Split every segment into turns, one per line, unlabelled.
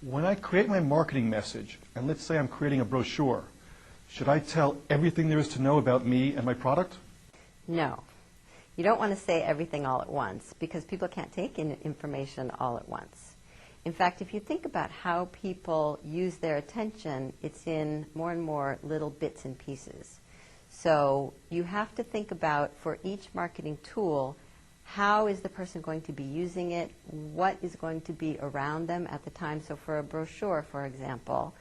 When I create my marketing message, and let's say I'm creating a brochure, should I tell everything there is to know about me and my product?
No. You don't want to say everything all at once because people can't take in information all at once. In fact, if you think about how people use their attention, it's in more and more little bits and pieces. So you have to think about, for each marketing tool, how is the person going to be using it, what is going to be around them at the time. So for a brochure, for example,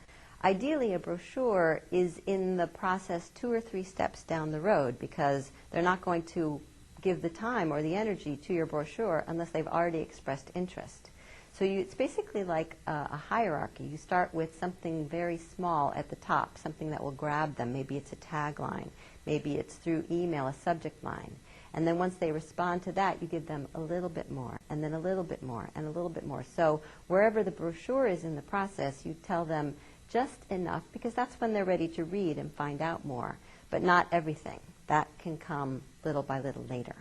ideally a brochure is in the process 2 or 3 steps down the road because they're not going to give the time or the energy to your brochure unless they've already expressed interest. So it's basically like a hierarchy. You start with something very small at the top, something that will grab them. Maybe it's a tagline. Maybe it's through email, a subject line. And then once they respond to that, you give them a little bit more, and then a little bit more, and a little bit more. So wherever the brochure is in the process, you tell them just enough, because that's when they're ready to read and find out more, but not everything. That can come little by little later.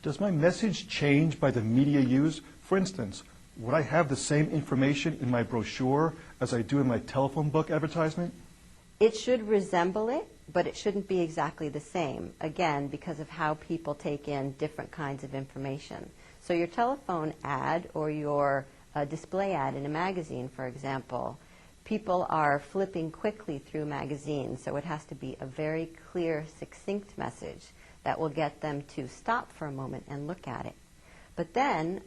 Does my message change by the media used? For instance, would I have the same information in my brochure as I do in my telephone book advertisement?
It should resemble it, but it shouldn't be exactly the same, again, because of how people take in different kinds of information. So your telephone ad or your display ad in a magazine, for example, people are flipping quickly through magazines, so it has to be a very clear, succinct message that will get them to stop for a moment and look at it. But then,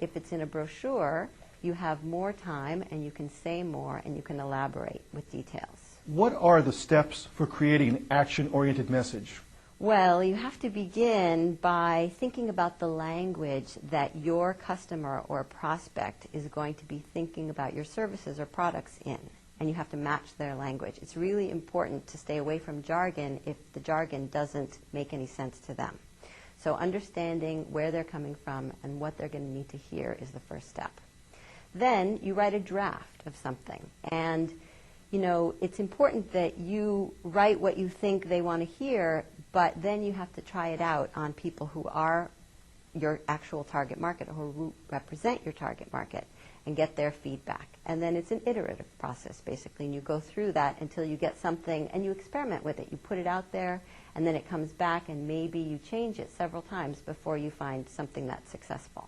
if it's in a brochure, you have more time and you can say more and you can elaborate with details.
What are the steps for creating an action-oriented message?
Well, you have to begin by thinking about the language that your customer or prospect is going to be thinking about your services or products in, and you have to match their language. It's really important to stay away from jargon if the jargon doesn't make any sense to them. So understanding where they're coming from and what they're going to need to hear is the first step. Then you write a draft of something, and it's important that you write what you think they want to hear, but then you have to try it out on people who are your actual target market or who represent your target market and get their feedback. And then it's an iterative process, basically, and you go through that until you get something and you experiment with it. You put it out there, and then it comes back, and maybe you change it several times before you find something that's successful.